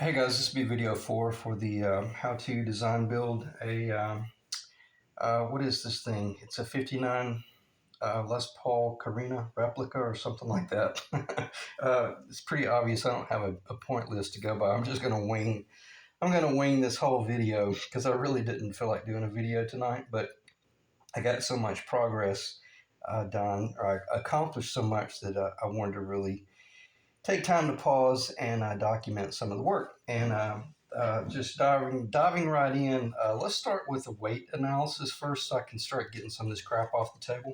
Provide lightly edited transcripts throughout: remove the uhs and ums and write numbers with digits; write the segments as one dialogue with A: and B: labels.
A: Hey guys, this will be video 4 for the how to design build a what is this thing? It's a 59 Les Paul Korina Replica or something like that. It's pretty obvious I don't have a point list to go by. I'm just gonna wing. I'm gonna wing this whole video because I really didn't feel like doing a video tonight, but I got so much progress done, or I accomplished so much that I wanted to really take time to pause and document some of the work. And just diving right in, let's start with the weight analysis first so I can start getting some of this crap off the table.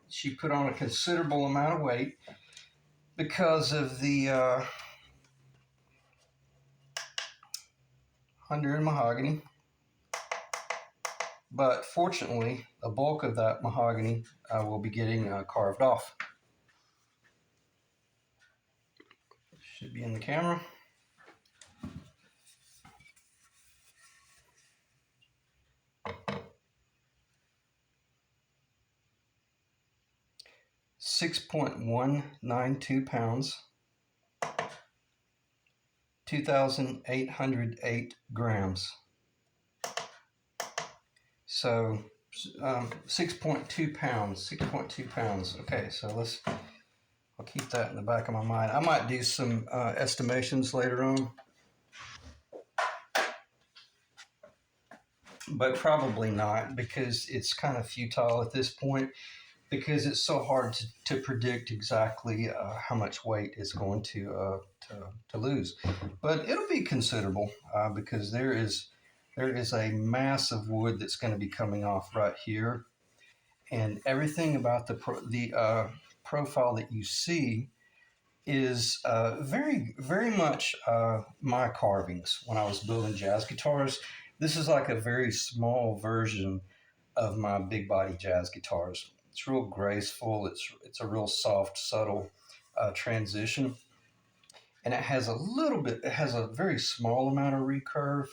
A: She put on a considerable amount of weight because of the Honduran mahogany. But fortunately, a bulk of that mahogany will be getting carved off. Should be in the camera. £6.192, 2,808 grams. So 6.2 pounds, 6.2 pounds. Okay, so I'll keep that in the back of my mind. I might do some estimations later on, but probably not because it's kind of futile at this point because it's so hard to predict exactly how much weight it's going to lose. But it'll be considerable because there is a mass of wood that's going to be coming off right here, and everything about the profile that you see is very much my carvings when I was building jazz guitars. This is like a very small version of my big body jazz guitars. It's real graceful. It's a real soft, subtle transition, and it has a very small amount of recurve,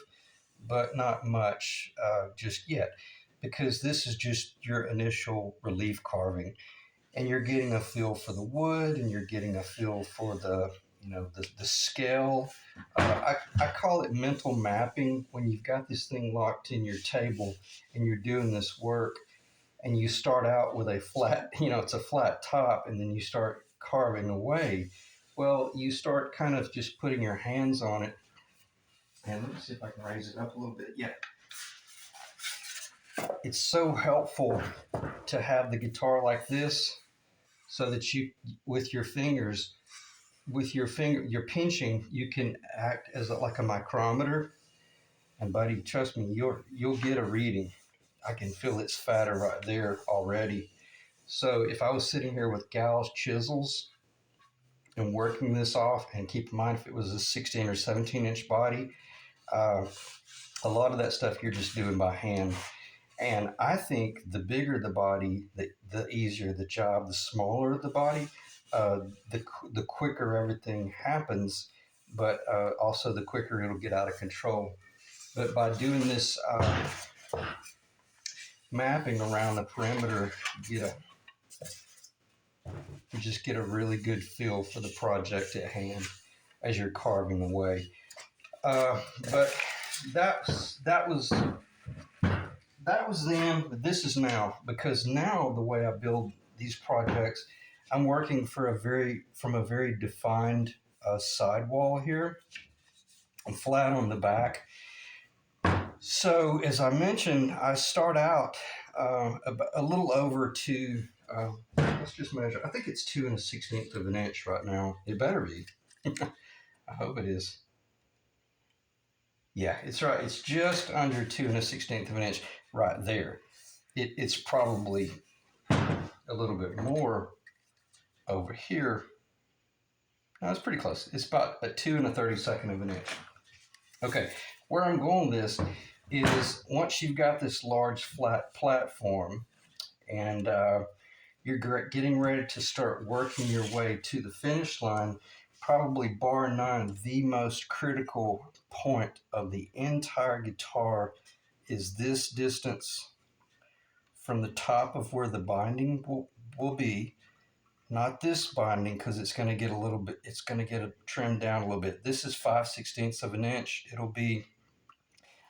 A: but not much just yet, because this is just your initial relief carving, and you're getting a feel for the wood, and you're getting a feel for the scale. I call it mental mapping when you've got this thing locked in your table and you're doing this work, and you start out with a flat, it's a flat top, and then you start carving away. Well, you start kind of just putting your hands on it. And let me see if I can raise it up a little bit. Yeah. It's so helpful to have the guitar like this so that you, with your fingers, your pinching, you can act as like a micrometer. And buddy, trust me, you'll get a reading. I can feel it's fatter right there already. So if I was sitting here with Gauss chisels and working this off, and keep in mind if it was a 16 or 17-inch body, a lot of that stuff you're just doing by hand. And I think the bigger the body, the easier the job. The smaller the body, the quicker everything happens, but also the quicker it'll get out of control. But by doing this mapping around the perimeter, you just get a really good feel for the project at hand as you're carving away. But that was then, but this is now, because now the way I build these projects, I'm working from a very defined sidewall here. I'm flat on the back. So as I mentioned, I start out a little over two. Let's just measure. I think it's 2 1/16 of an inch right now. It better be. I hope it is. Yeah, it's right. It's just under 2 1/16 of an inch right there. It's probably a little bit more over here. No, it's pretty close. It's about a 2 1/32 of an inch. Okay, where I'm going with this is once you've got this large flat platform and you're getting ready to start working your way to the finish line, probably bar none, the most critical point of the entire guitar is this distance from the top of where the binding will be not this binding because it's going to get a little bit, it's going to get trimmed down a little bit. This is 5/16 of an inch. It'll be,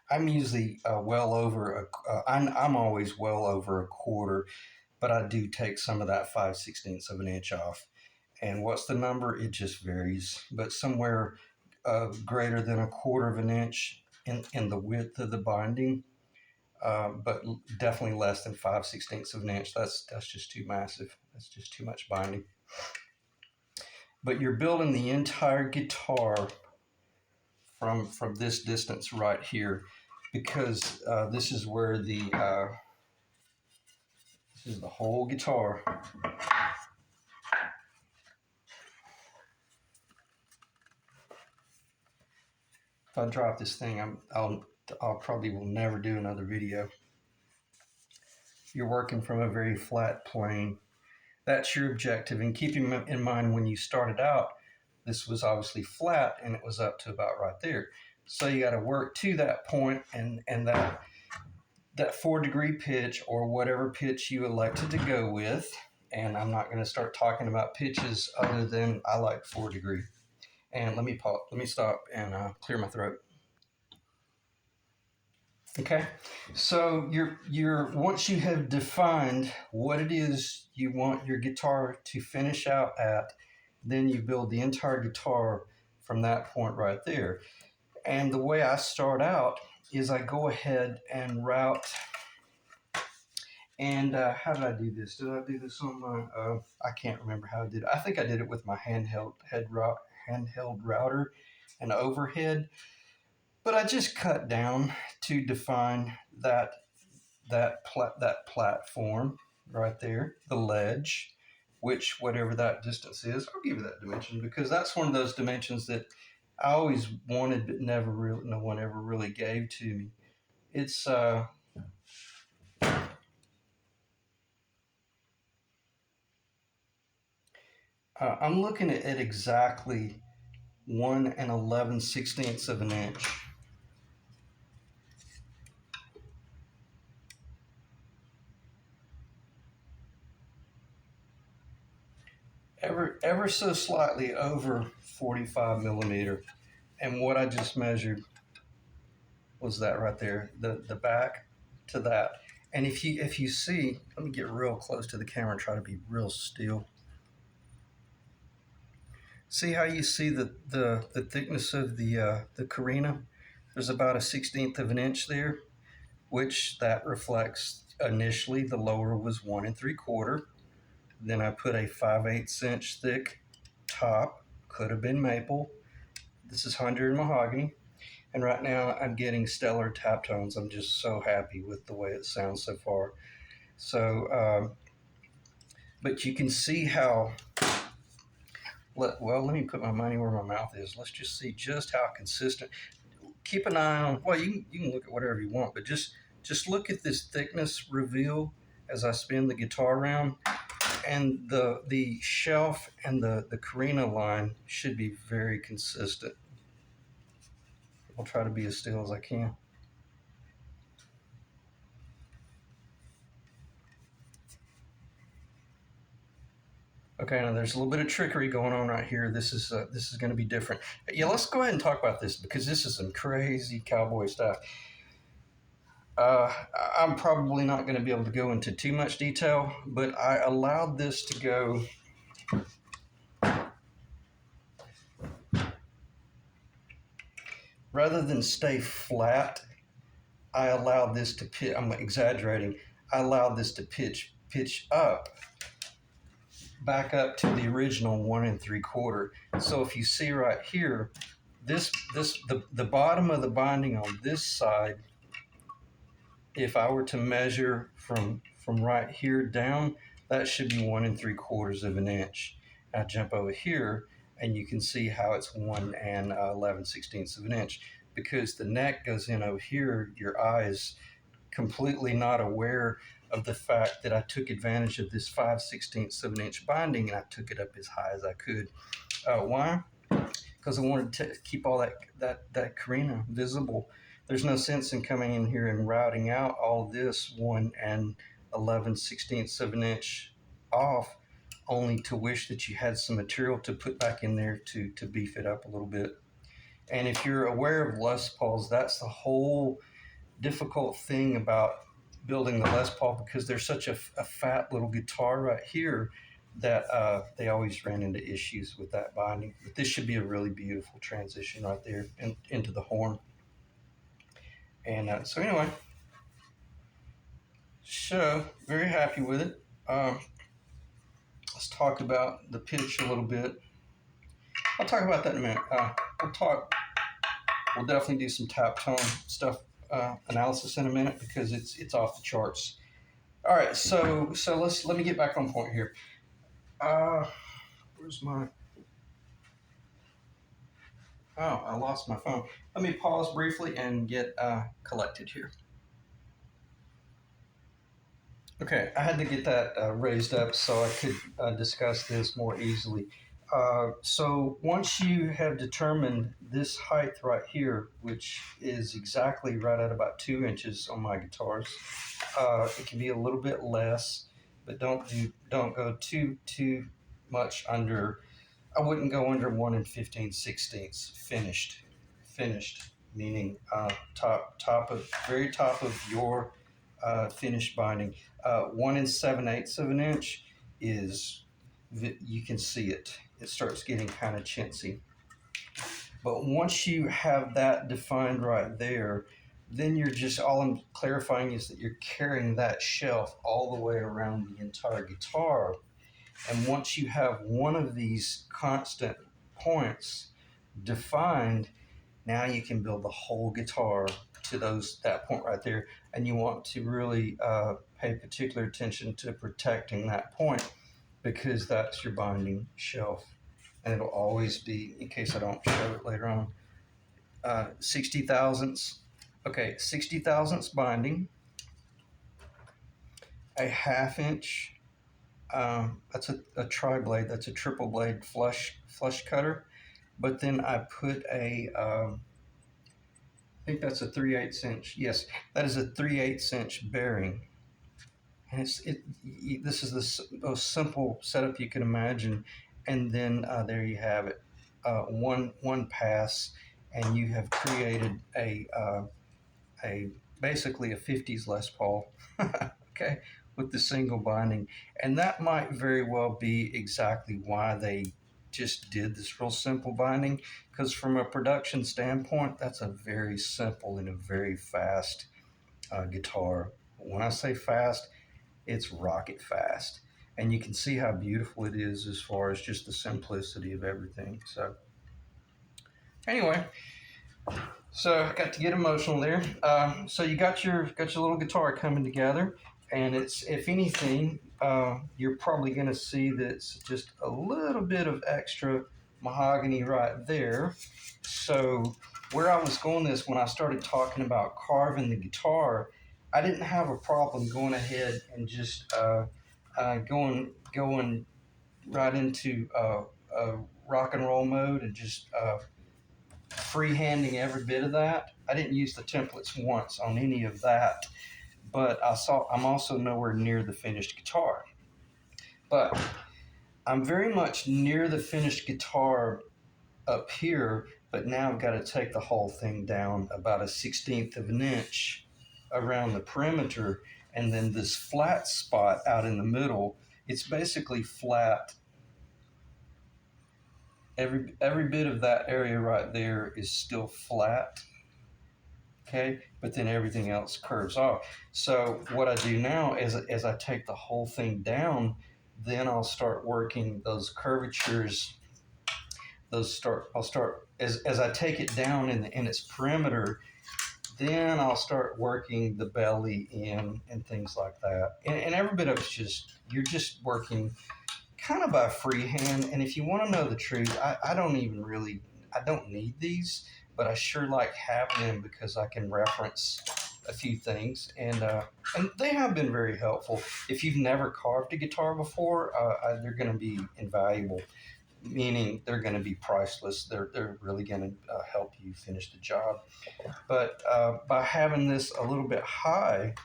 A: I'm usually well over, I'm always well over a quarter, but I do take some of that 5/16 of an inch off. And what's the number? It just varies, but somewhere greater than a quarter of an inch in the width of the binding, but definitely less than 5/16 of an inch. That's just too massive. That's just too much binding. But you're building the entire guitar from this distance right here, because this is where this is the whole guitar. If I drop this thing, I'll probably will never do another video. You're working from a very flat plane. That's your objective. And keeping in mind, when you started out, this was obviously flat and it was up to about right there. So you got to work to that point, and that 4-degree pitch, or whatever pitch you elected to go with. And I'm not going to start talking about pitches other than I like 4-degree. And let me stop and clear my throat. Okay, so you're once you have defined what it is you want your guitar to finish out at, then you build the entire guitar from that point right there. And the way I start out is I go ahead and route. And how did I do this? Did I do this on my? I can't remember how I did it. I think I did it with my handheld router and overhead. But I just cut down to define that platform right there, the ledge, which whatever that distance is, I'll give you that dimension, because that's one of those dimensions that I always wanted but no one ever really gave to me. It's I'm looking at exactly 1 11/16 of an inch. Ever so slightly over 45 millimeter. And what I just measured was that right there, the back to that. And if you see, let me get real close to the camera and try to be real still. See how you see the thickness of the Korina? There's about a 16th of an inch there, which that reflects initially the lower was 1 3/4. Then I put a 5/8 inch thick top, could have been maple. This is Honduran mahogany. And right now I'm getting stellar tap tones. I'm just so happy with the way it sounds so far. So, but you can see how, let me put my money where my mouth is. Let's just see just how consistent. Keep an eye on, well, you can look at whatever you want, but just look at this thickness reveal as I spin the guitar around. And the shelf and the Korina line should be very consistent. I'll try to be as still as I can. Okay, now there's a little bit of trickery going on right here. This is going to be different. Yeah, let's go ahead and talk about this, because this is some crazy cowboy stuff. I'm probably not going to be able to go into too much detail, but I allowed this to go. Rather than stay flat, I allowed this to pitch. I'm exaggerating. I allowed this to pitch up, back up to the original 1 3/4. So if you see right here, the bottom of the binding on this side, if I were to measure from right here down, that should be 1 3/4 of an inch. I jump over here, and you can see how it's 1 11/16 of an inch, because the neck goes in over here. Your eye is completely not aware of the fact that I took advantage of this 5/16 of an inch binding, and I took it up as high as I could. Why? Because I wanted to keep all that Korina visible. There's no sense in coming in here and routing out all this 1 11/16 of an inch off only to wish that you had some material to put back in there to beef it up a little bit. And if you're aware of Les Pauls, that's the whole difficult thing about building the Les Paul, because there's such a fat little guitar right here that they always ran into issues with that binding. But this should be a really beautiful transition right there into the horn. And so anyway, so very happy with it. Let's talk about the pitch a little bit. I'll talk about that in a minute. We'll definitely do some tap tone stuff analysis in a minute, because it's off the charts. All right, so let me get back on point here. Where's my? Oh, I lost my phone. Let me pause briefly and get collected here. Okay, I had to get that raised up so I could discuss this more easily. So once you have determined this height right here, which is exactly right at about 2 inches on my guitars, it can be a little bit less, but don't go too much under. I wouldn't go under 1 15/16 finished, meaning very top of your finished binding. 1 7/8 of an inch is, you can see it. It starts getting kind of chintzy. But once you have that defined right there, then you're just, all I'm clarifying is that you're carrying that shelf all the way around the entire guitar. And once you have one of these constant points defined, now you can build the whole guitar to that point right there. And you want to really pay particular attention to protecting that point, because that's your binding shelf. And it'll always be, in case I don't show it later on, 60 thousandths. Okay, 60 thousandths binding, a 1/2 inch. That's a tri-blade. That's a triple blade flush cutter. But then I put I think that's a 3/8 inch. Yes, that is a 3/8 inch bearing. And this is the most simple setup you can imagine. And then there you have it, one pass, and you have created a basically a 50s Les Paul. Okay, with the single binding. And that might very well be exactly why they just did this real simple binding, because from a production standpoint, that's a very simple and a very fast guitar. When I say fast, it's rocket fast. And you can see how beautiful it is as far as just the simplicity of everything. So anyway, so I got to get emotional there. So you got your little guitar coming together, and it's, if anything, you're probably going to see that's just a little bit of extra mahogany right there. So where I was going this, when I started talking about carving the guitar, I didn't have a problem going ahead and just going right into rock and roll mode and just freehanding every bit of that. I didn't use the templates once on any of that, but I'm also nowhere near the finished guitar. But I'm very much near the finished guitar up here, but now I've got to take the whole thing down about a 1/16 of an inch around the perimeter, and then this flat spot out in the middle, it's basically flat. Every bit of that area right there is still flat, okay, but then everything else curves off. So what I do now is, as I take the whole thing down, then I'll start working those curvatures. I'll start as I take it down in its perimeter, then I'll start working the belly in and things like that. And every bit of it's you're just working kind of by freehand. And if you want to know the truth, I don't need these, but I sure like having them because I can reference a few things, and they have been very helpful. If you've never carved a guitar before, they're going to be invaluable, meaning they're going to be priceless. They're really going to help you finish the job. But by having this a little bit high,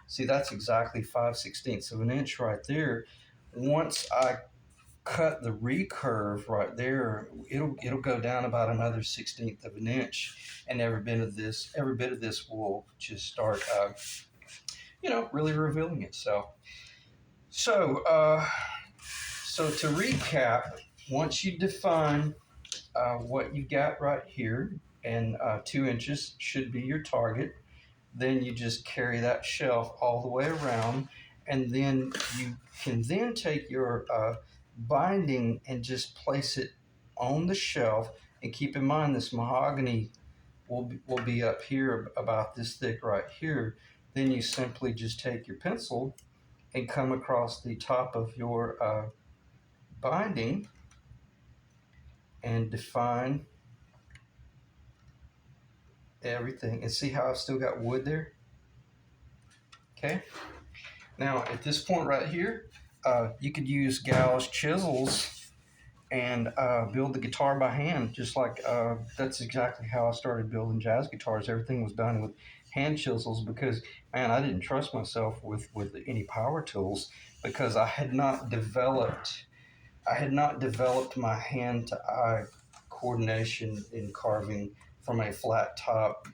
A: see, that's exactly 5/16 of an inch right there. Once I cut the recurve right there, it'll go down about another 1/16 of an inch, and every bit of this will just start, really revealing itself. So, so to recap, once you define what you got right here, and 2 inches should be your target. Then you just carry that shelf all the way around, and then you can then take your binding and just place it on the shelf. And keep in mind, this mahogany will be up here about this thick right here. Then you simply just take your pencil and come across the top of your binding and define everything. And see how I've still got wood there? Okay. Now, at this point right here, you could use gouge chisels and build the guitar by hand, just like that's exactly how I started building jazz guitars. Everything was done with hand chisels because, man, I didn't trust myself with any power tools because I had not developed my hand to eye coordination in carving from a flat top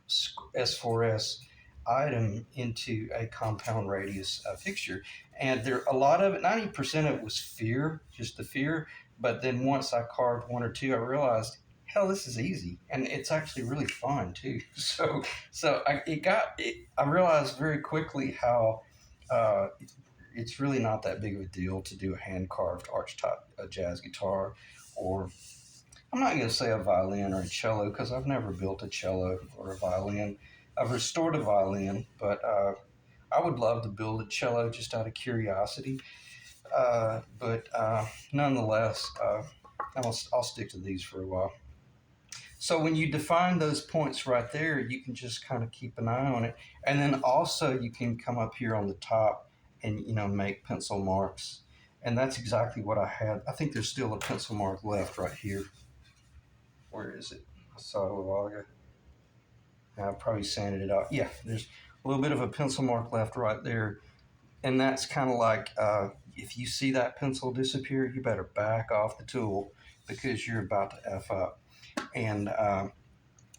A: S4S item into a compound radius fixture. And there, a lot of it, 90% of it was fear, just the fear. But then once I carved one or two, I realized, hell, this is easy, and it's actually really fun too. I realized very quickly how uh, it's really not that big of a deal to do a hand carved archtop jazz guitar, or I'm not going to say a violin or a cello because I've never built a cello or a violin. I've restored a violin, but I would love to build a cello just out of curiosity. But nonetheless, I'll stick to these for a while. So when you define those points right there, you can just kind of keep an eye on it. And then also you can come up here on the top and, make pencil marks. And that's exactly what I had. I think there's still a pencil mark left right here. Where is it? I saw it a while ago. I've probably sanded it out. Yeah, there's a little bit of a pencil mark left right there. And that's kind of like if you see that pencil disappear, you better back off the tool because you're about to F up. And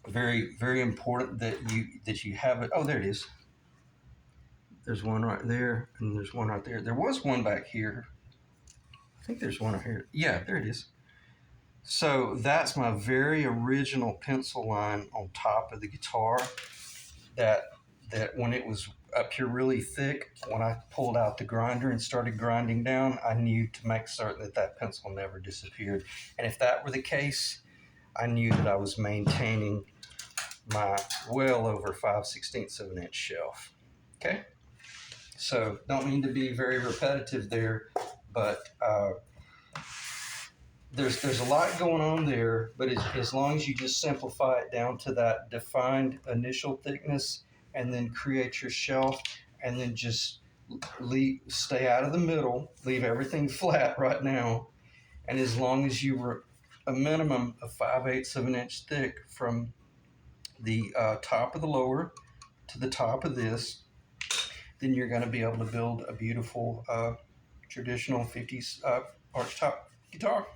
A: very, very important that you have it. Oh, there it is. There's one right there, and there's one right there. There was one back here. I think there's one right here. Yeah, there it is. So that's my very original pencil line on top of the guitar. That when it was up here really thick, when I pulled out the grinder and started grinding down, I knew to make certain that that pencil never disappeared. And if that were the case, I knew that I was maintaining my well over 5/16 of an inch shelf. Okay, so don't mean to be very repetitive there, but there's a lot going on there. But as long as you just simplify it down to that defined initial thickness, and then create your shelf, and then just stay out of the middle, leave everything flat right now, and as long as you were a minimum of 5/8 of an inch thick from the top of the lower to the top of this, then you're going to be able to build a beautiful traditional 50s archtop guitar.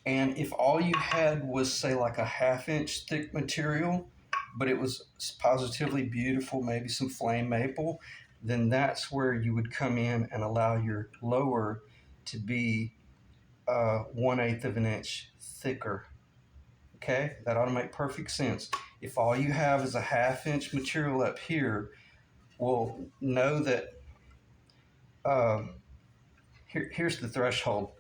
A: And if all you had was, say, like a 1/2 inch thick material, but it was positively beautiful, maybe some flame maple, then that's where you would come in and allow your lower to be 1/8 of an inch thicker. Okay, that ought to make perfect sense. If all you have is a 1/2 inch material up here, well, know that here's the threshold.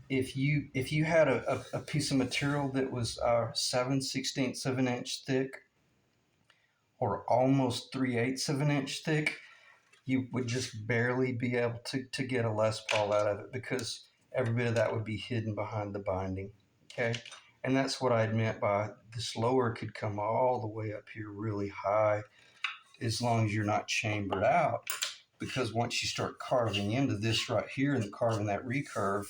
A: If you had a piece of material that was 7/16 of an inch thick, or almost 3/8 of an inch thick, you would just barely be able to get a Les Paul out of it because every bit of that would be hidden behind the binding. Okay, and that's what I meant by this lower could come all the way up here really high, as long as you're not chambered out. Because once you start carving into this right here and carving that recurve,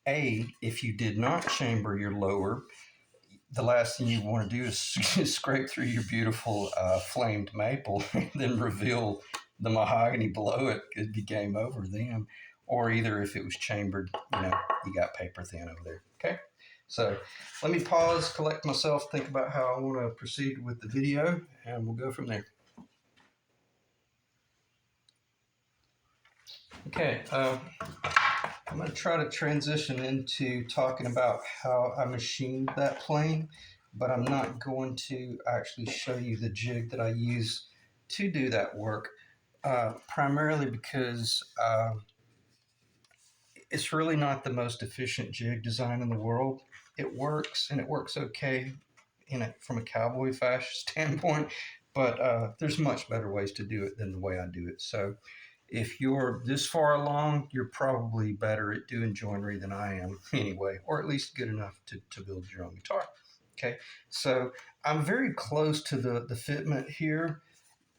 A: if you did not chamber your lower, the last thing you want to do is scrape through your beautiful flamed maple and then reveal the mahogany below it. It'd be game over then. or either if it was chambered, you got paper thin over there. Okay, so let me pause, collect myself, think about how I want to proceed with the video, and we'll go from there. Okay, I'm going to try to transition into talking about how I machined that plane, but I'm not going to actually show you the jig that I use to do that work, primarily because it's really not the most efficient jig design in the world. It works, and it works okay from a cowboy fashion standpoint, but there's much better ways to do it than the way I do it. So if you're this far along, you're probably better at doing joinery than I am anyway, or at least good enough to build your own guitar. Okay, so I'm very close to the fitment here,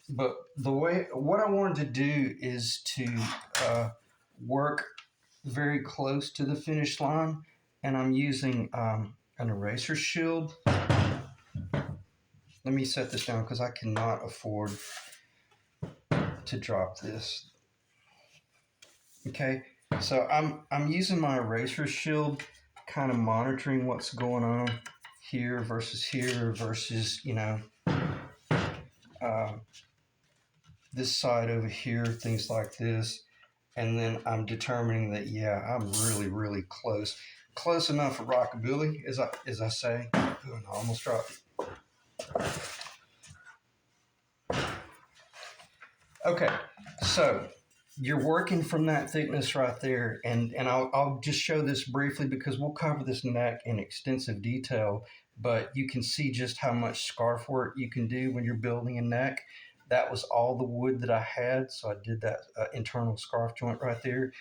A: but what I wanted to do is to work very close to the finish line, and I'm using an eraser shield. Let me set this down because I cannot afford to drop this. Okay, so I'm using my eraser shield, kind of monitoring what's going on here versus this side over here, things like this, and then I'm determining that I'm really close enough for rockabilly, as I say. Ooh, I almost dropped it. Okay, so you're working from that thickness right there, and I'll just show this briefly because we'll cover this neck in extensive detail, but you can see just how much scarf work you can do when you're building a neck. That was all the wood that I had, so I did that internal scarf joint right there,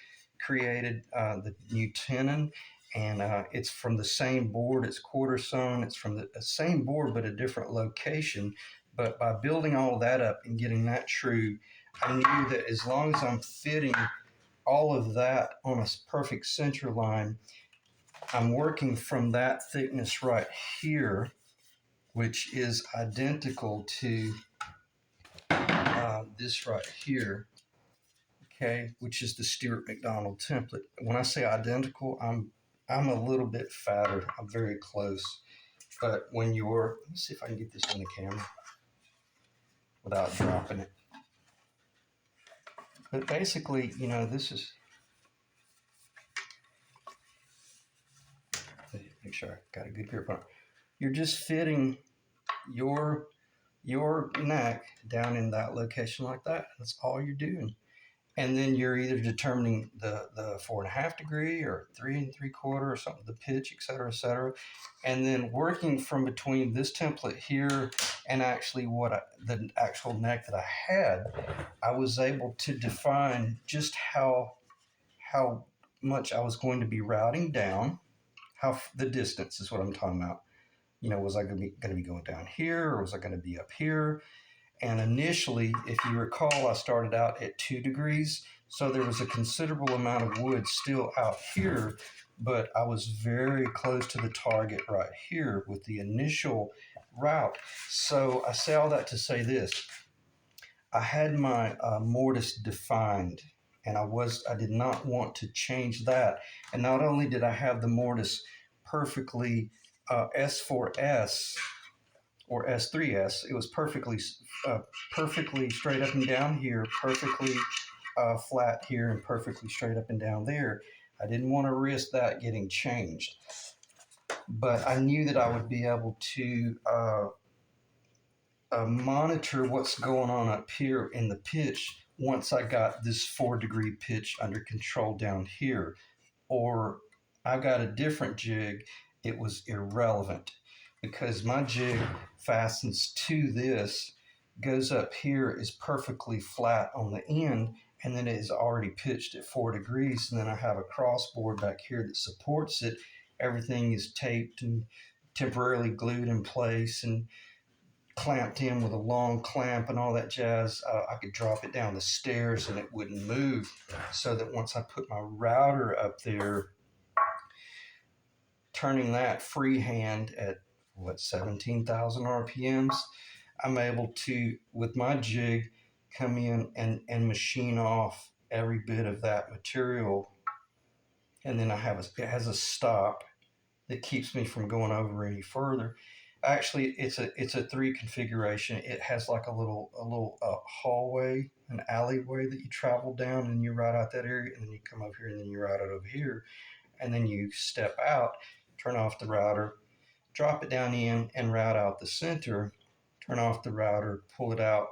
A: created the new tenon, and it's from the same board. It's quarter sewn. It's from the same board but a different location. But by building all that up and getting that true, I knew that as long as I'm fitting all of that on a perfect center line, I'm working from that thickness right here, which is identical to this right here, okay, which is the Stuart McDonald template. When I say identical, I'm a little bit fatter. I'm very close. But when let's see if I can get this on the camera without dropping it. But basically, this is, make sure I got a good grip on it. You're just fitting your neck down in that location like that. That's all you're doing. And then you're either determining the 4.5 degree or 3 3/4 or something, the pitch, et cetera, and then working from between this template here and actually the actual neck that I had, I was able to define just how much I was going to be routing down, how the distance is what I'm talking about. Was I going to be going down here, or was I going to be up here? And initially, if you recall, I started out at 2 degrees, so there was a considerable amount of wood still out here, but I was very close to the target right here with the initial route. So I say all that to say this. I had my mortise defined, and I did not want to change that. And not only did I have the mortise perfectly S4S or S3S, it was perfectly straight up and down here, perfectly flat here, and perfectly straight up and down there. I didn't want to risk that getting changed, but I knew that I would be able to monitor what's going on up here in the pitch once I got this 4-degree pitch under control down here. Or I got a different jig, it was irrelevant because my jig fastens to this, goes up here, is perfectly flat on the end, and then it is already pitched at 4 degrees. And then I have a crossboard back here that supports it. Everything is taped and temporarily glued in place and clamped in with a long clamp and all that jazz. I could drop it down the stairs and it wouldn't move, so that once I put my router up there, turning that freehand at 17,000 RPMs, I'm able to, with my jig, come in and machine off every bit of that material, and then it has a stop that keeps me from going over any further. Actually, it's a three configuration. It has like a little hallway, an alleyway that you travel down, and you ride out that area, and then you come over here, and then you ride it over here, and then you step out, turn off the router, drop it down in, and route out the center. Turn off the router, pull it out,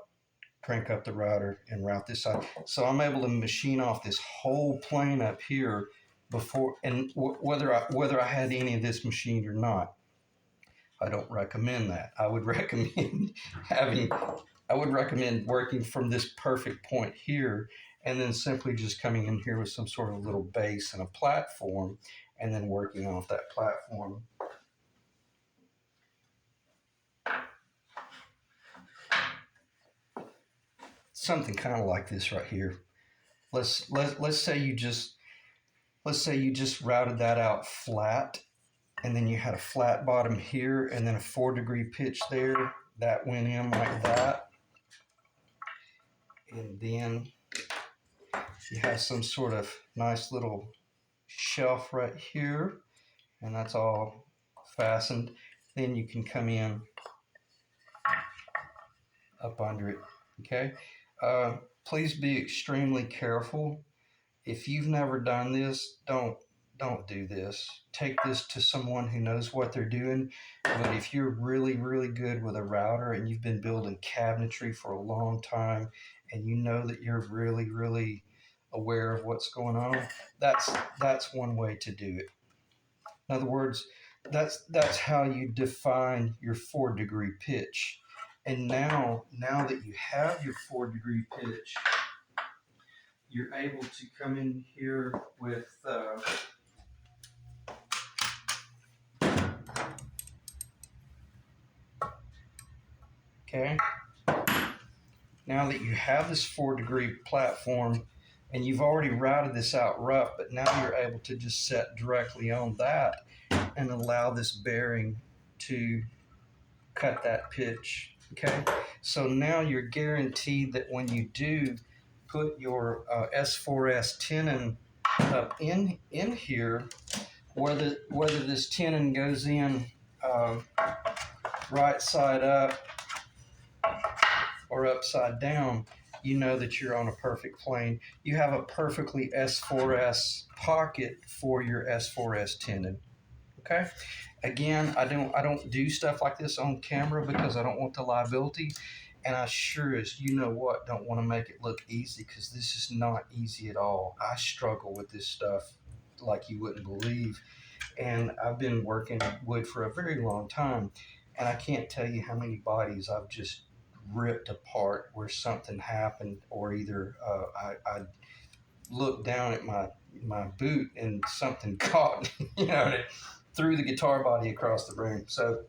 A: crank up the router, and route this side. So I'm able to machine off this whole plane up here before, and whether I had any of this machined or not. I don't recommend that. I would recommend having, I would recommend working from this perfect point here, and then simply just coming in here with some sort of little base and a platform, and then working off that platform. Something kind of like this right here. Let's say you just routed that out flat, and then you had a flat bottom here, and then a 4-degree pitch there that went in like that, and then you have some sort of nice little shelf right here, and that's all fastened. Then you can come in up under it. Okay. Please be extremely careful. If you've never done this, don't do this. Take this to someone who knows what they're doing. But if you're really, really good with a router and you've been building cabinetry for a long time, and you know that you're really, really aware of what's going on, that's one way to do it. In other words, that's how you define your 4-degree pitch. And now that you have your 4-degree pitch, you're able to come in here with okay. Now that you have this 4-degree platform, and you've already routed this out rough, but now you're able to just set directly on that and allow this bearing to cut that pitch. Okay, so now you're guaranteed that when you do put your S4S tenon up in here, whether this tenon goes in right side up or upside down, you know that you're on a perfect plane. You have a perfectly S4S pocket for your S4S tenon. Okay. Again, I don't do stuff like this on camera because I don't want the liability, and I sure as you know what don't want to make it look easy, because this is not easy at all. I struggle with this stuff like you wouldn't believe, and I've been working wood for a very long time, and I can't tell you how many bodies I've just ripped apart where something happened, or either I looked down at my boot and something caught, threw the guitar body across the room. So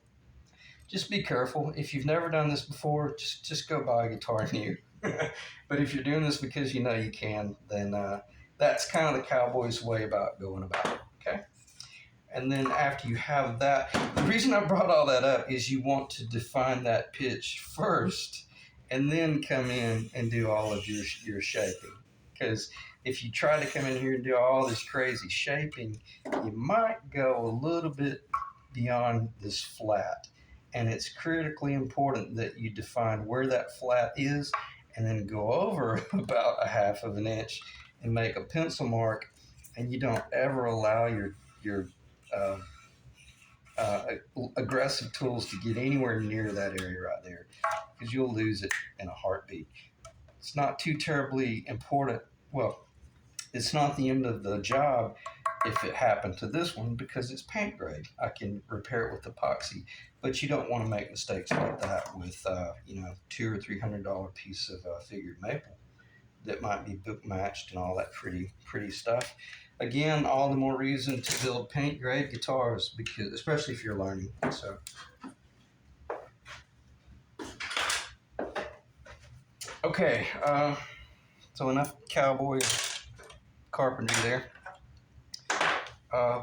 A: just be careful. If you've never done this before, just go buy a guitar new. But if you're doing this because you know you can, then that's kind of the cowboy's way about going about it. Okay. And then after you have that, the reason I brought all that up is you want to define that pitch first, and then come in and do all of your shaping. Because if you try to come in here and do all this crazy shaping, you might go a little bit beyond this flat. And it's critically important that you define where that flat is, and then go over about a 1/2 inch and make a pencil mark. And you don't ever allow your aggressive tools to get anywhere near that area right there, because you'll lose it in a heartbeat. It's not too terribly important. Well, it's not the end of the job if it happened to this one, because it's paint grade. I can repair it with epoxy, but you don't want to make mistakes like that with $200 or $300 piece of figured maple that might be book matched and all that pretty stuff. Again, all the more reason to build paint grade guitars, because especially if you're learning. So okay, so enough cowboy carpentry there.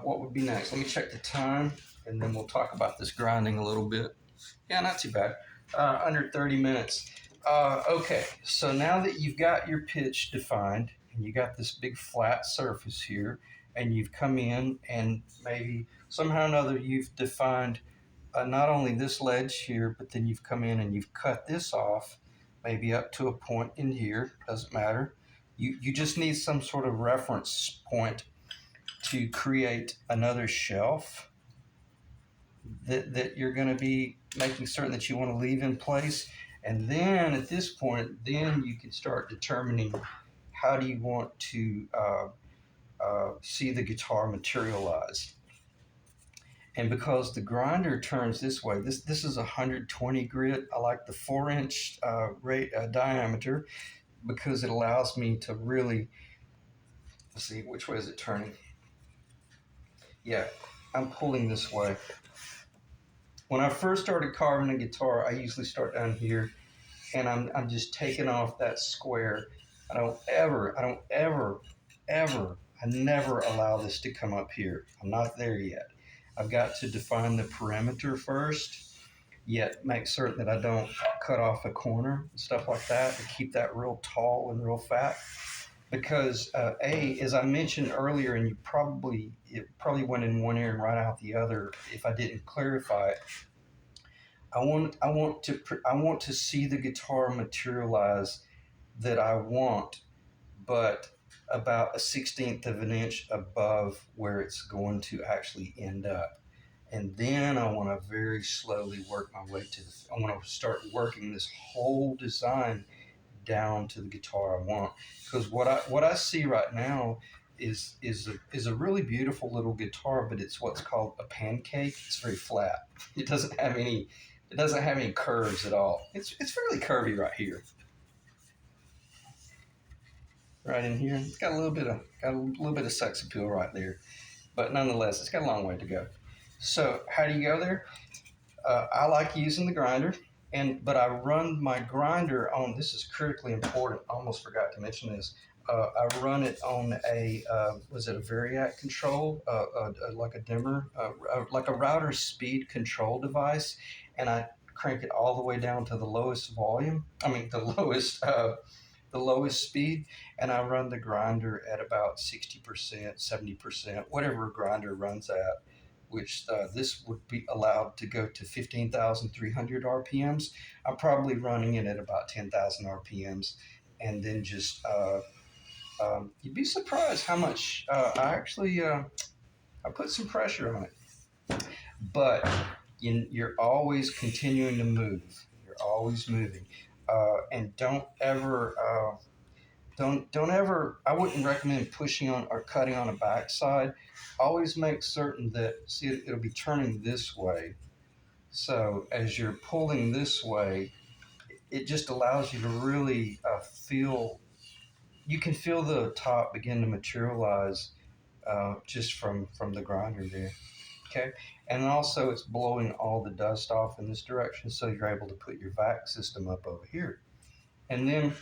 A: What would be next? Let me check the time, and then we'll talk about this grinding a little bit. Yeah, not too bad. Under 30 minutes. Okay, so now that you've got your pitch defined and you got this big flat surface here, and you've come in and maybe somehow or another you've defined not only this ledge here, but then you've come in and you've cut this off, maybe up to a point in here, doesn't matter. You just need some sort of reference point to create another shelf that you're going to be making certain that you want to leave in place. And then at this point, then you can start determining how do you want to see the guitar materialize. And because the grinder turns this way, this is a 120 grit. I like the 4-inch diameter because it allows me to really, let's see, which way is it turning? Yeah, I'm pulling this way. When I first started carving a guitar, I usually start down here, and I'm just taking off that square. I don't ever, I never allow this to come up here. I'm not there yet. I've got to define the perimeter first, yet make certain that I don't cut off a corner and stuff like that to keep that real tall and real fat. Because as I mentioned earlier, and it probably went in one ear and right out the other if I didn't clarify it. I want to see the guitar materialize that I want, but about a 1/16 of an inch above where it's going to actually end up. And then I want to very slowly work my way I want to start working this whole design down to the guitar I want. Because what I see right now is a really beautiful little guitar, but it's what's called a pancake. It's very flat. It doesn't have any curves at all. It's fairly curvy right here. Right in here. It's got a little bit of sex appeal right there. But nonetheless, it's got a long way to go. So how do you go there? I like using the grinder, but I run my grinder on. This is critically important. I almost forgot to mention this. I run it on was it a variac control, like a dimmer, like a router speed control device, and I crank it all the way down to the lowest volume. I mean the lowest speed, and I run the grinder at about 60%, 70%, whatever a grinder runs at, which this would be allowed to go to 15,300 RPMs. I'm probably running it at about 10,000 RPMs, and then just you'd be surprised how much I put some pressure on it. But you're always continuing to move. You're always moving, and don't ever. Don't ever. I wouldn't recommend pushing on or cutting on a backside. Always make certain that it'll be turning this way. So as you're pulling this way, it just allows you to really feel. You can feel the top begin to materialize just from the grinder there. Okay, and also it's blowing all the dust off in this direction, so you're able to put your vac system up over here, and then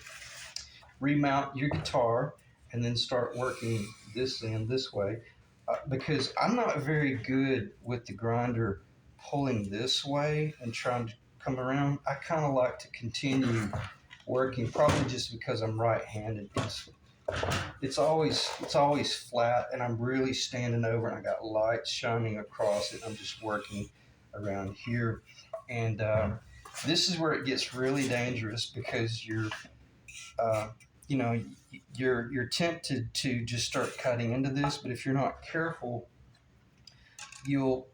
A: remount your guitar, and then start working this end this way. Because I'm not very good with the grinder pulling this way and trying to come around. I kind of like to continue working, probably just because I'm right-handed. It's always flat, and I'm really standing over, and I got lights shining across it. I'm just working around here, and this is where it gets really dangerous because uh, you know, you're tempted to just start cutting into this, but if you're not careful, you'll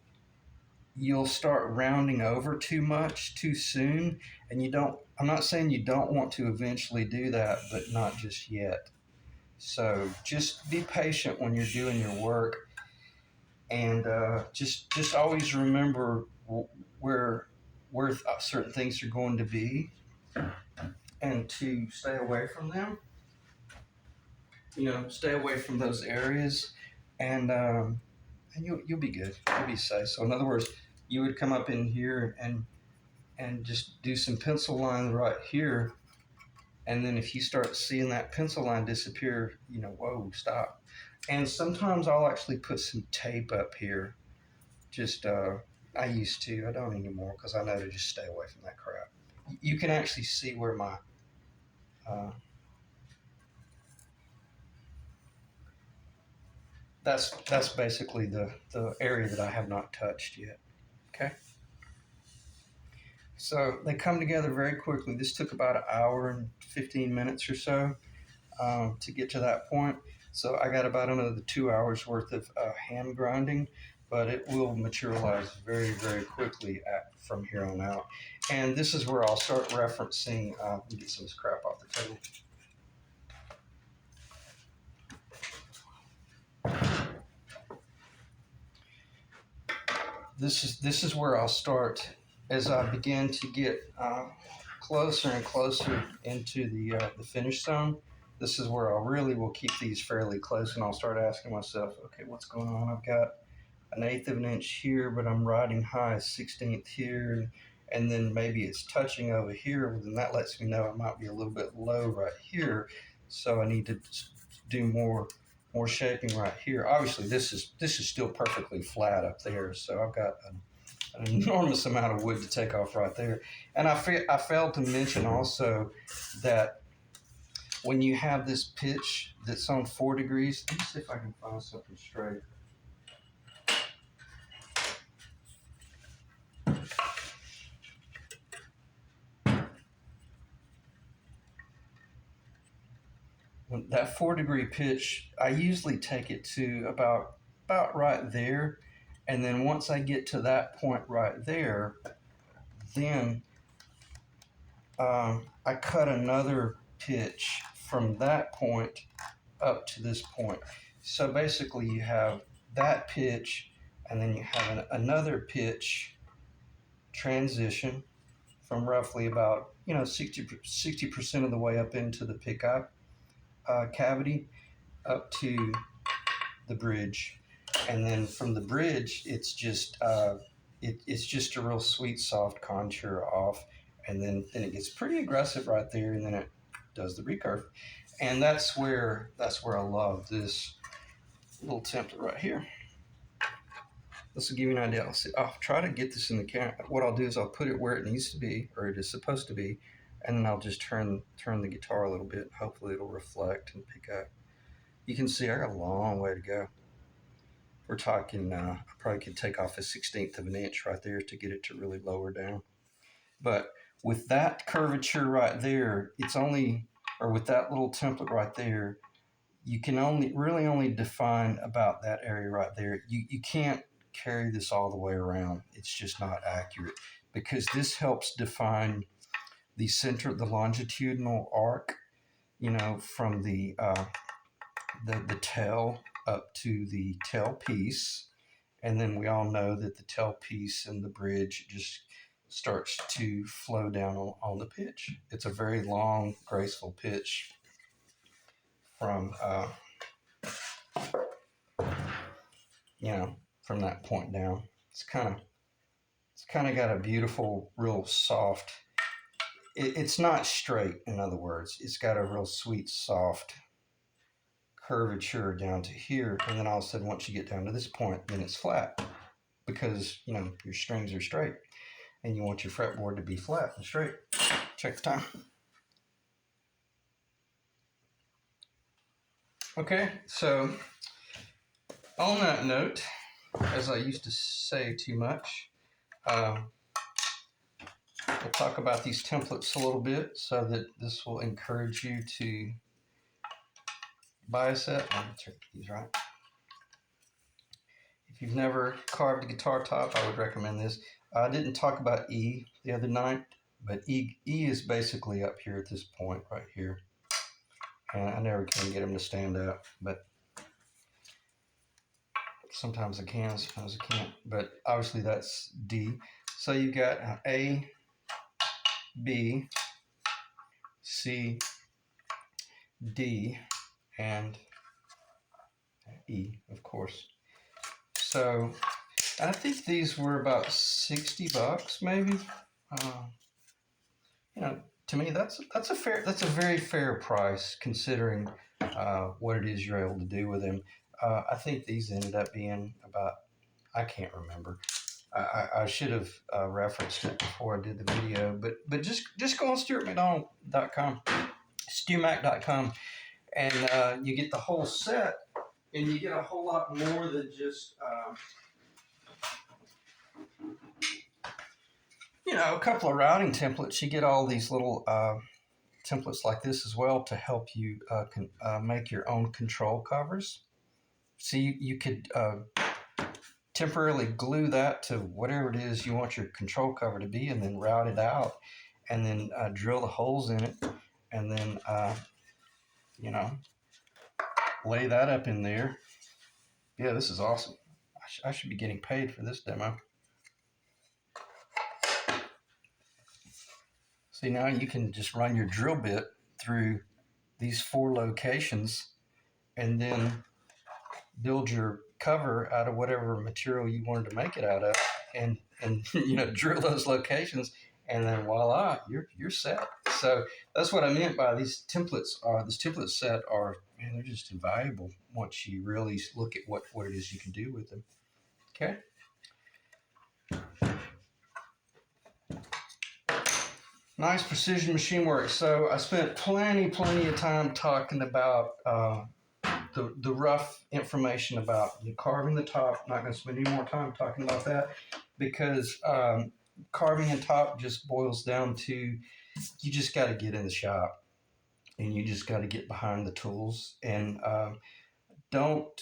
A: start rounding over too much too soon, and you don't. I'm not saying you don't want to eventually do that, but not just yet. So just be patient when you're doing your work, and just always remember where certain things are going to be, and to stay away from them. Stay away from those areas, and you'll be good. You'll be safe. So in other words, you would come up in here and just do some pencil lines right here. And then if you start seeing that pencil line disappear, whoa, stop. And sometimes I'll actually put some tape up here. Just, I used to, I don't anymore because I know to just stay away from that crap. You can actually see where my, that's basically the area that I have not touched yet. Okay, so they come together very quickly. This took about an hour and 15 minutes or so to get to that point. So I got about another 2 hours worth of hand grinding, but it will materialize very, very quickly from here on out. And this is where I'll start referencing. Let me get some of this crap off the table. This is where I'll start as I begin to get closer and closer into the finish zone. This is where I really will keep these fairly close, and I'll start asking myself, okay, what's going on? I've got an eighth of an inch here, but I'm riding high as 16th here, and then maybe it's touching over here. Well, then that lets me know it might be a little bit low right here, so I need to do more shaping right here. Obviously, this is still perfectly flat up there, so I've got an enormous amount of wood to take off right there. And I failed to mention also that when you have this pitch that's on 4 degrees, let me see if I can find something straight. When that 4 degree pitch, I usually take it to about right there. And then once I get to that point right there, then I cut another pitch from that point up to this point. So basically you have that pitch, and then you have another pitch transition from roughly about 60% of the way up into the pickup cavity up to the bridge. And then from the bridge, it's just it's just a real sweet, soft contour off, and then it gets pretty aggressive right there, and then it does the recurve, and that's where I love this little template right here. This will give you an idea. I'll try to get this in the camera. What I'll do is I'll put it where it needs to be, or it is supposed to be, and then I'll just turn the guitar a little bit. Hopefully it'll reflect and pick up. You can see I got a long way to go. We're talking, I probably could take off a 16th of an inch right there to get it to really lower down. But with that curvature right there, with that little template right there, you can only define about that area right there. You can't carry this all the way around. It's just not accurate, because this helps define the longitudinal arc, from the tail up to the tailpiece. And then we all know that the tailpiece and the bridge just starts to flow down on the pitch. It's a very long, graceful pitch from from that point down. It's kind of got a beautiful, real soft. It's not straight, in other words. It's got a real sweet, soft curvature down to here, and then all of a sudden, once you get down to this point, then it's flat, because your strings are straight, and you want your fretboard to be flat and straight. Check the time. Okay, so on that note, as I used to say too much, we'll talk about these templates a little bit, so that this will encourage you to buy a set. I'm going to check these right. If you've never carved a guitar top, I would recommend this. I didn't talk about E the other night, but E is basically up here at this point right here. And I never can get them to stand up, but sometimes I can, sometimes I can't. But obviously that's D. So you've got A, B, C, D, and E, of course. So I think these were about $60, maybe. To me, that's a very fair price, considering what it is you're able to do with them. I think these ended up being about, I can't remember. I should have referenced it before I did the video, but just go on StewMac.com, and you get the whole set and you get a whole lot more than just a couple of routing templates. You get all these little templates like this as well to help you make your own control covers. So you could temporarily glue that to whatever it is you want your control cover to be, and then route it out, and then drill the holes in it, and then lay that up in there. Yeah, this is awesome. I should be getting paid for this demo. See, now you can just run your drill bit through these 4 locations and then build your cover out of whatever material you wanted to make it out of, and drill those locations, and then voila, you're set. So that's what I meant by these templates. This template set man, they're just invaluable once you really look at what it is you can do with them. Okay. Nice precision machine work. So I spent plenty of time talking about the rough information about carving the top. I'm not going to spend any more time talking about that, because carving the top just boils down to you just got to get in the shop, and you just got to get behind the tools, and don't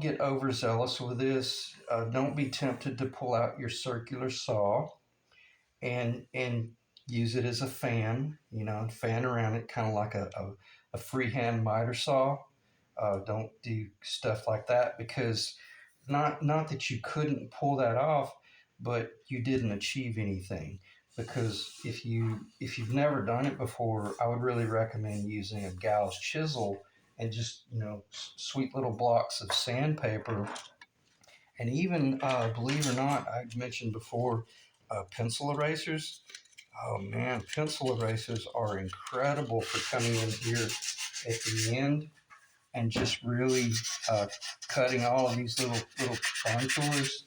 A: get overzealous with this. Don't be tempted to pull out your circular saw and use it as a fan, fan around it, kind of like a freehand miter saw. Don't do stuff like that, because not that you couldn't pull that off, but you didn't achieve anything. Because if you've never done it before, I would really recommend using a gal's chisel and just sweet little blocks of sandpaper, and even believe it or not, I mentioned before pencil erasers. Oh man, pencil erasers are incredible for coming in here at the end and just really cutting all of these little contours.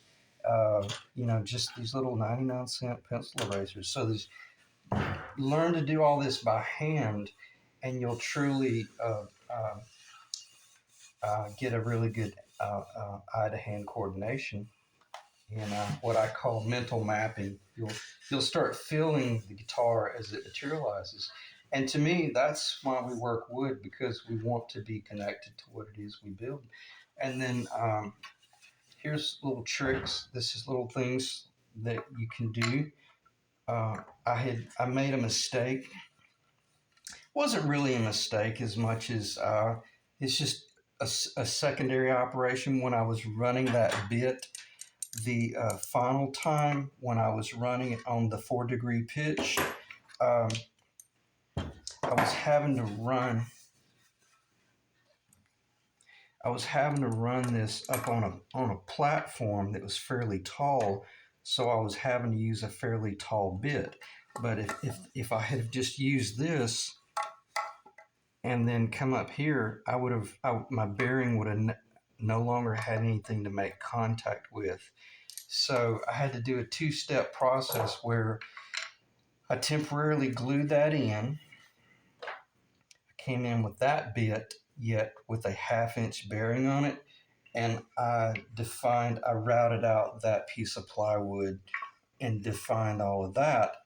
A: Just these little 99-cent pencil erasers. So learn to do all this by hand, and you'll truly get a really good eye-to-hand coordination, and what I call mental mapping. You'll start feeling the guitar as it materializes. And to me, that's why we work wood, because we want to be connected to what it is we build. And then here's little tricks. This is little things that you can do. I made a mistake. It wasn't really a mistake as much as it's just a secondary operation. When I was running that bit, the final time when I was running it on the 4-degree pitch, I was having to run this up on a platform that was fairly tall, so I was having to use a fairly tall bit. But if I had just used this and then come up here, my bearing would have no longer had anything to make contact with. So I had to do a 2-step process where I temporarily glued that in. I came in with that bit, yet with a 1/2-inch bearing on it, and I routed out that piece of plywood and defined all of that,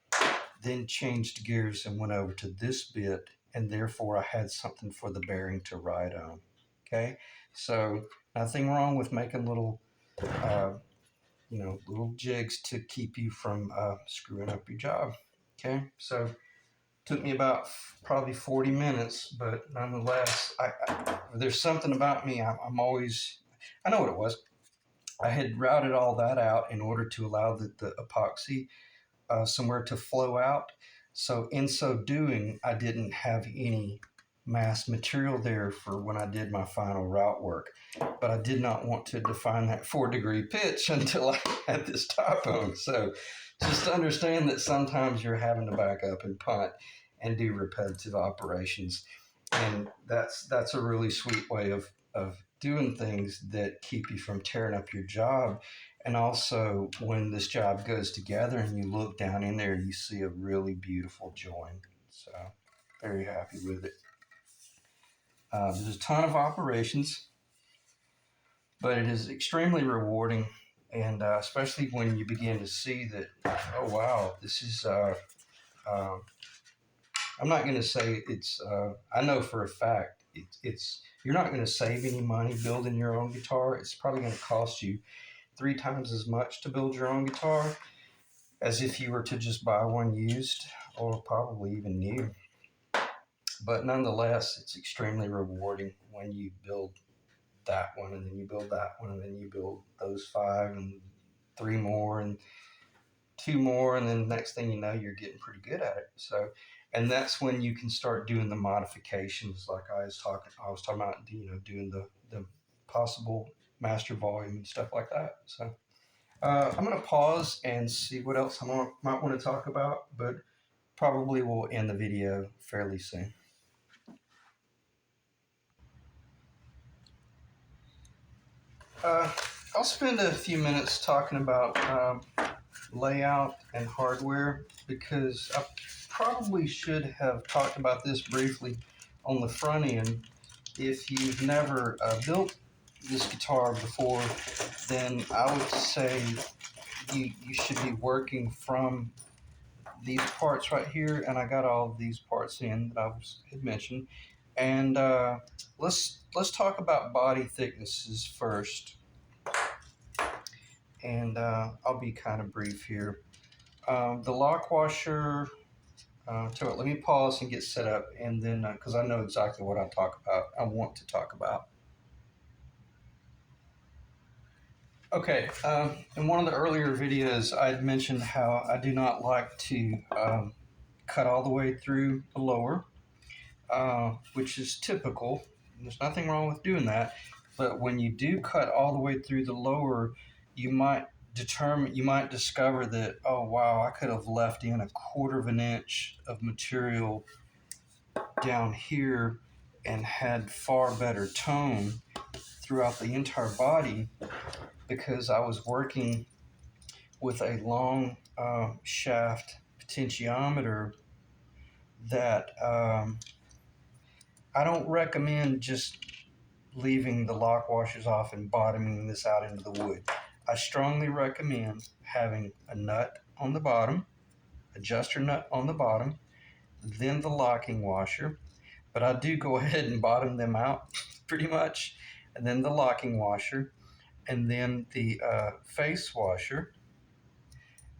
A: then changed gears and went over to this bit, and therefore I had something for the bearing to ride on. Okay, so nothing wrong with making little little jigs to keep you from screwing up your job. Okay, so took me about probably 40 minutes, but nonetheless, there's something about me. I'm always, I know what it was. I had routed all that out in order to allow the epoxy somewhere to flow out. So in so doing, I didn't have any mass material there for when I did my final route work. But I did not want to define that 4-degree pitch until I had this top on. So just understand that sometimes you're having to back up and punt and do repetitive operations. And that's a really sweet way of doing things that keep you from tearing up your job. And also, when this job goes together and you look down in there, you see a really beautiful join. So very happy with it. There's a ton of operations. but it is extremely rewarding, and especially when you begin to see that, oh wow, this is. Uh, I'm not going to say it's. I know for a fact it's. You're not going to save any money building your own guitar. It's probably going to cost you 3 times as much to build your own guitar as if you were to just buy one used or probably even new. But nonetheless, it's extremely rewarding when you build that one and then you build that one and then you build those 5 and 3 more and 2 more, and then next thing you know, you're getting pretty good at it. So, and that's when you can start doing the modifications, like I was talking about, doing the possible master volume and stuff like that. So I'm going to pause and see what else might want to talk about, but probably will end the video fairly soon. I'll spend a few minutes talking about layout and hardware because I probably should have talked about this briefly on the front end. If you've never built this guitar before, then I would say you should be working from these parts right here, and I got all of these parts in that had mentioned. And let's talk about body thicknesses first. And I'll be kind of brief here. The lock washer, let me pause and get set up, and then, because I know exactly what I want to talk about. Okay, in one of the earlier videos, I'd mentioned how I do not like to cut all the way through the lower, which is typical. There's nothing wrong with doing that, but when you do cut all the way through the lower, you might discover that, oh wow, I could have left in 1/4 of an inch of material down here and had far better tone throughout the entire body because I was working with a long shaft potentiometer that I don't recommend just leaving the lock washers off and bottoming this out into the wood. I strongly recommend having a nut on the bottom, adjuster nut on the bottom, then the locking washer. But I do go ahead and bottom them out pretty much, and then the locking washer, and then the face washer,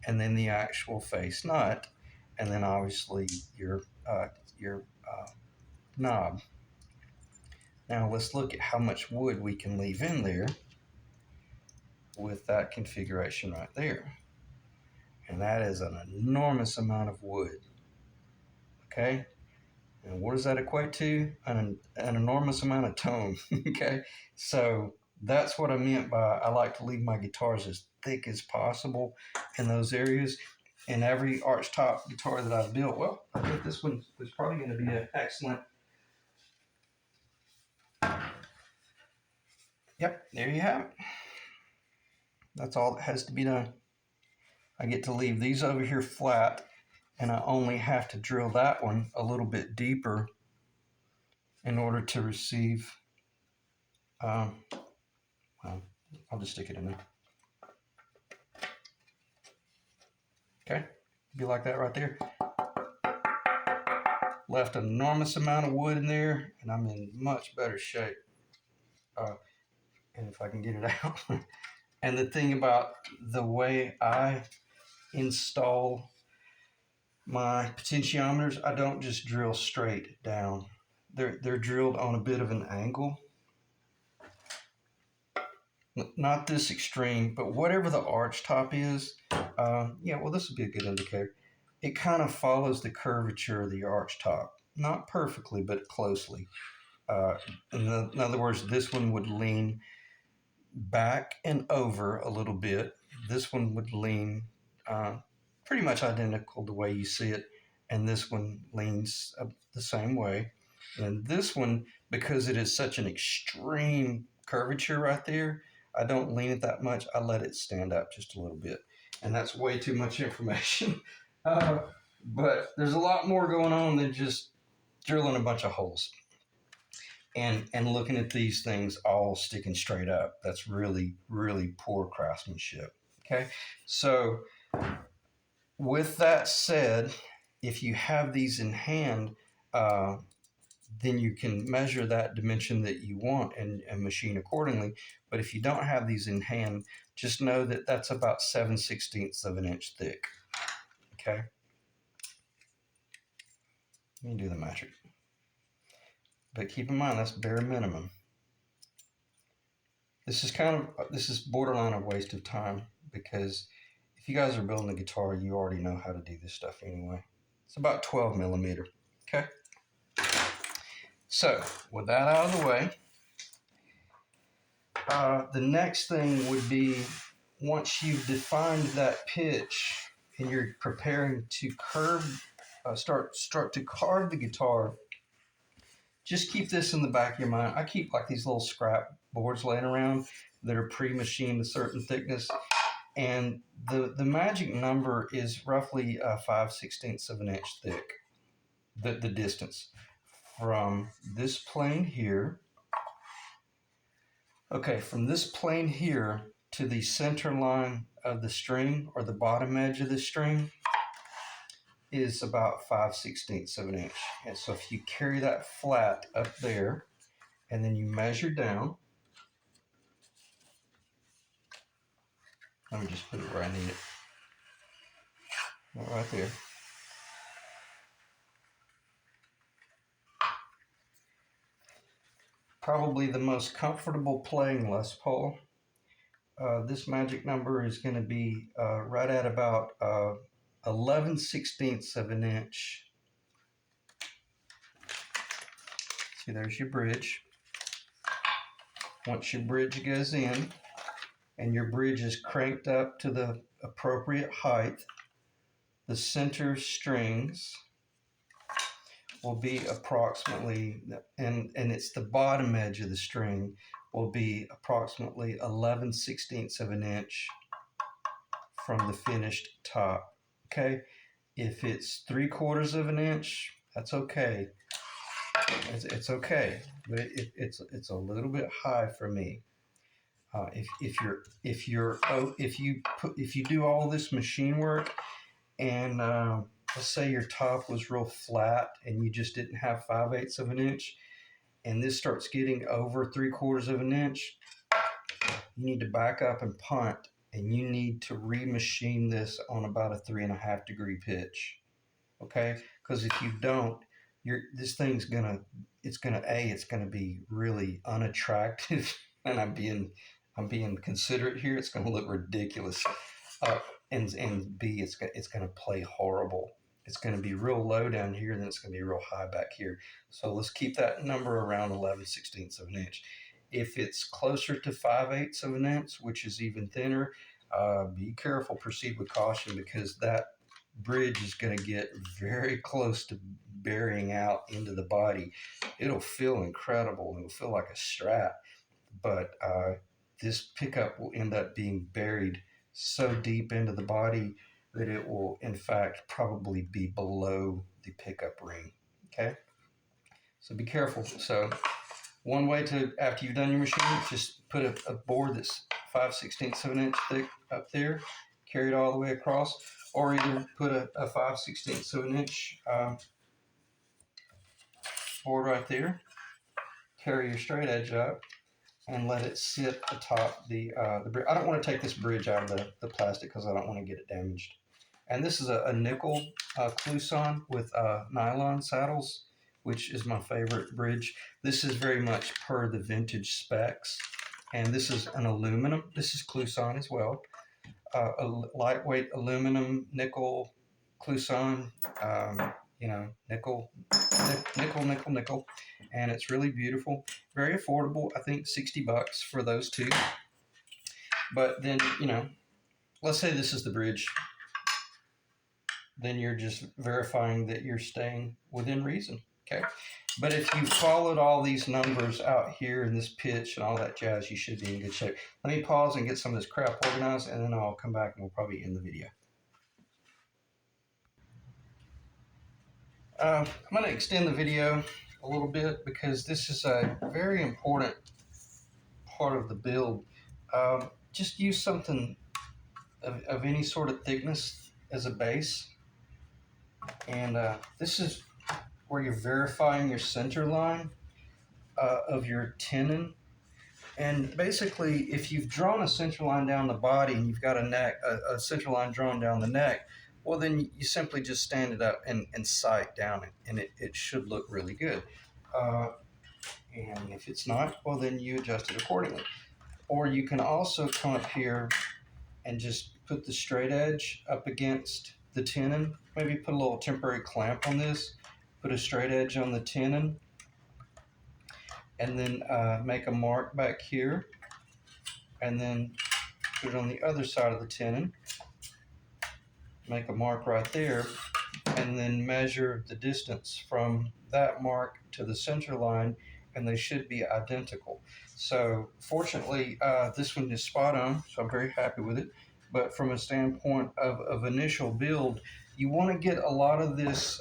A: and then the actual face nut, and then obviously your knob. Now let's look at how much wood we can leave in there with that configuration right there. And that is an enormous amount of wood. Okay? And what does that equate to? An enormous amount of tone. Okay? So that's what I meant by I like to leave my guitars as thick as possible in those areas. And every archtop guitar that I've built, well, I think this one was probably going to be an excellent. Yep, there you have it. That's all that has to be done. I get to leave these over here flat, and I only have to drill that one a little bit deeper in order to receive, well, I'll just stick it in there. Okay, be like that right there. Left an enormous amount of wood in there, and I'm in much better shape. And if I can get it out. And the thing about the way I install my potentiometers, I don't just drill straight down. They're drilled on a bit of an angle. Not this extreme, but whatever the arch top is, yeah, well, this would be a good indicator. It kind of follows the curvature of the arch top. Not perfectly, but closely. In other words, this one would lean back and over a little bit. This one would lean pretty much identical the way you see it, and this one leans the same way. And this one, because it is such an extreme curvature right there, I don't lean it that much. I let it stand up just a little bit, and that's way too much information. But there's a lot more going on than just drilling a bunch of holes. and looking at these things all sticking straight up. That's really, really poor craftsmanship. Okay, so with that said, if you have these in hand, uh, then you can measure that dimension that you want and machine accordingly. But if you don't have these in hand, just know that that's about 7/16 of an inch thick. Okay, let me do the metric. But keep in mind that's bare minimum. This is borderline a waste of time, because if you guys are building a guitar, you already know how to do this stuff anyway. It's about 12 millimeter. Okay. So with that out of the way, the next thing would be, once you've defined that pitch and you're preparing to start to carve the guitar, just keep this in the back of your mind. I keep like these little scrap boards laying around that are pre-machined a certain thickness, and the magic number is roughly 5/16 of an inch thick. The distance from this plane here. Okay, from this plane here to the center line of the string, or the bottom edge of the string, is about 5/16 of an inch. And so if you carry that flat up there and then you measure down, let me just put it where I need it. Right there. Probably the most comfortable playing Les Paul. This magic number is going to be right at about 11/16 of an inch. See, there's your bridge. Once your bridge goes in and your bridge is cranked up to the appropriate height, the center strings will be approximately, and it's the bottom edge of the string, will be approximately 11/16 of an inch from the finished top. Okay, if it's 3/4 of an inch, that's okay. It's okay, but it's a little bit high for me. If you do all this machine work, and let's say your top was real flat and you just didn't have 5/8 of an inch, and this starts getting over 3/4 of an inch, you need to back up and punt, and you need to remachine this on about a 3.5 degree pitch. Okay, because if you don't, this thing's gonna be really unattractive, and I'm being considerate here. It's gonna look ridiculous, and B, it's gonna play horrible. It's gonna be real low down here, and then it's gonna be real high back here. So let's keep that number around 11/16 of an inch. If it's closer to 5/8 of an inch, which is even thinner, be careful. Proceed with caution, because that bridge is going to get very close to burying out into the body. It'll feel incredible. It'll feel like a Strat, but this pickup will end up being buried so deep into the body that it will, in fact, probably be below the pickup ring. Okay, so be careful. So one way to, after you've done your machine, just put a board that's 5/16 of an inch thick up there, carry it all the way across, or either put a 5/16 of an inch board right there, carry your straight edge up, and let it sit atop the bridge. I don't want to take this bridge out of the plastic because I don't want to get it damaged. And this is a nickel clouson with nylon saddles, which is my favorite bridge. This is very much per the vintage specs. And this is an aluminum. This is clouson as well. A lightweight aluminum nickel clouson, nickel, and it's really beautiful, very affordable. I think $60 for those two. But then, let's say this is the bridge, then you're just verifying that you're staying within reason. Okay, but if you followed all these numbers out here in this pitch and all that jazz, you should be in good shape. Let me pause and get some of this crap organized, and then I'll come back and we'll probably end the video. I'm going to extend the video a little bit because this is a very important part of the build. Just use something of any sort of thickness as a base. And this is where you're verifying your center line of your tenon. And basically, if you've drawn a center line down the body and you've got a center line drawn down the neck, well, then you simply just stand it up and sight down it, and it should look really good. Uh, and if it's not, well, then you adjust it accordingly. Or you can also come up here and just put the straight edge up against the tenon. Maybe put a little temporary clamp on this, put a straight edge on the tenon, and then make a mark back here, and then put it on the other side of the tenon, make a mark right there, and then measure the distance from that mark to the center line, and they should be identical. So fortunately, this one is spot on, so I'm very happy with it. But from a standpoint of initial build, you want to get a lot of this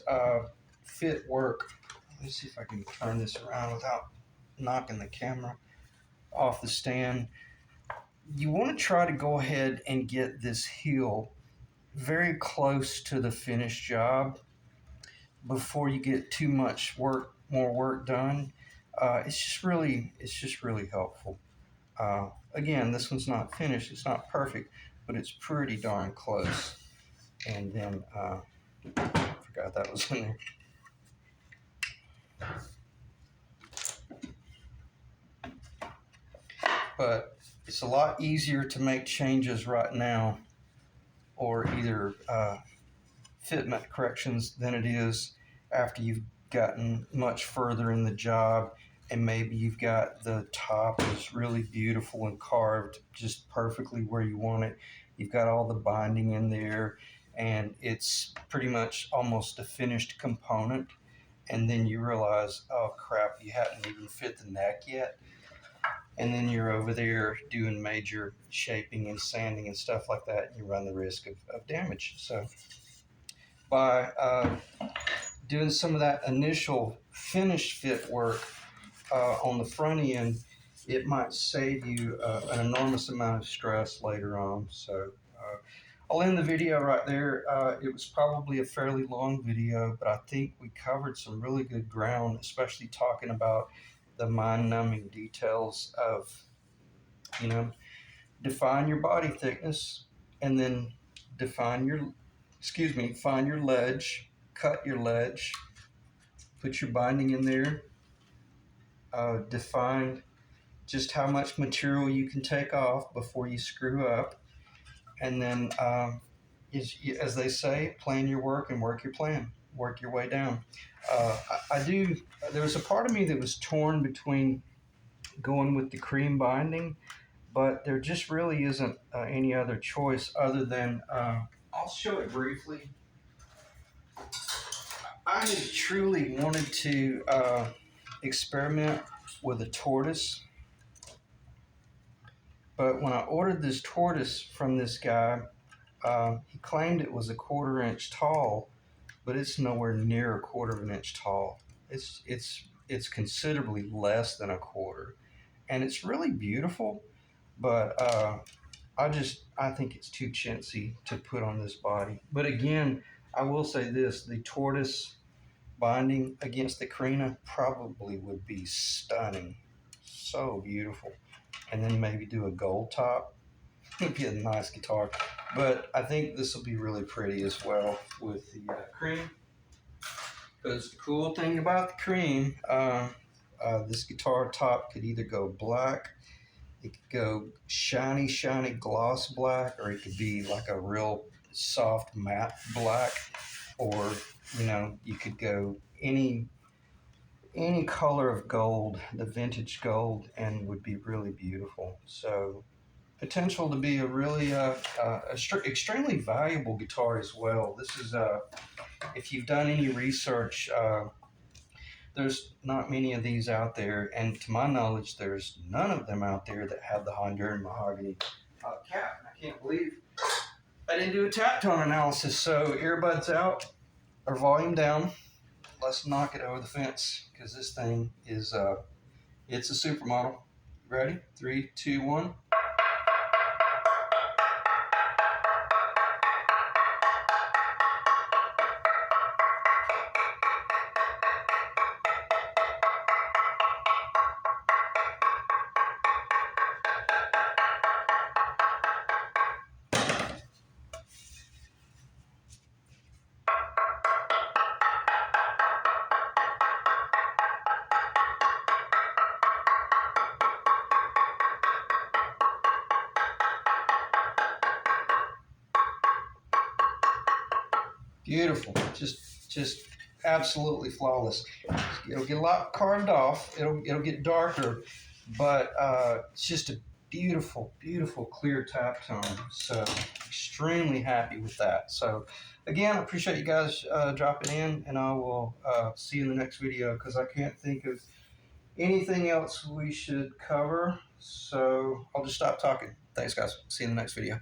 A: fit work. Let me see if I can turn this around without knocking the camera off the stand. You want to try to go ahead and get this heel very close to the finished job before you get too much more work done. It's just really helpful. Again, this one's not finished, it's not perfect, but it's pretty darn close. And then I forgot that was in there. But it's a lot easier to make changes right now, or either fitment corrections, than it is after you've gotten much further in the job, and maybe you've got the top is really beautiful and carved just perfectly where you want it. You've got all the binding in there, and it's pretty much almost a finished component. And then you realize, oh crap, you hadn't even fit the neck yet. And then you're over there doing major shaping and sanding and stuff like that, and you run the risk of damage. So by doing some of that initial finished fit work on the front end, it might save you an enormous amount of stress later on. So I'll end the video right there. It was probably a fairly long video, but I think we covered some really good ground, especially talking about the mind-numbing details of, define your body thickness, and then find your ledge, cut your ledge, put your binding in there, define just how much material you can take off before you screw up, and then, as they say, plan your work and work your plan, work your way down. There was a part of me that was torn between going with the cream binding, but there just really isn't any other choice other than, I'll show it briefly. I truly wanted to experiment with a tortoise, but when I ordered this tortoise from this guy, he claimed it was a 1/4 inch tall, but it's nowhere near a 1/4 of an inch tall. It's considerably less than a 1/4, and it's really beautiful, but I think it's too chintzy to put on this body. But again, I will say this: the tortoise binding against the Korina probably would be stunning, so beautiful. And then maybe do a gold top. It'd be a nice guitar. But I think this will be really pretty as well with the cream. Because the cool thing about the cream, this guitar top could either go black, it could go shiny gloss black, or it could be like a real soft matte black, or you could go any color of gold, the vintage gold, and would be really beautiful. So potential to be a really extremely valuable guitar as well. This is if you've done any research, there's not many of these out there, and to my knowledge, there's none of them out there that have the Honduran mahogany cap. I can't believe I didn't do a tap tone analysis. So earbuds out or volume down, let's knock it over the fence because this thing is it's a supermodel. Ready? 3, 2, 1. Beautiful, just absolutely flawless. It'll get a lot carved off. It'll get darker, but it's just a beautiful, beautiful clear tap tone. So extremely happy with that. So again, I appreciate you guys dropping in, and I will see you in the next video because I can't think of anything else we should cover. So I'll just stop talking. Thanks, guys. See you in the next video.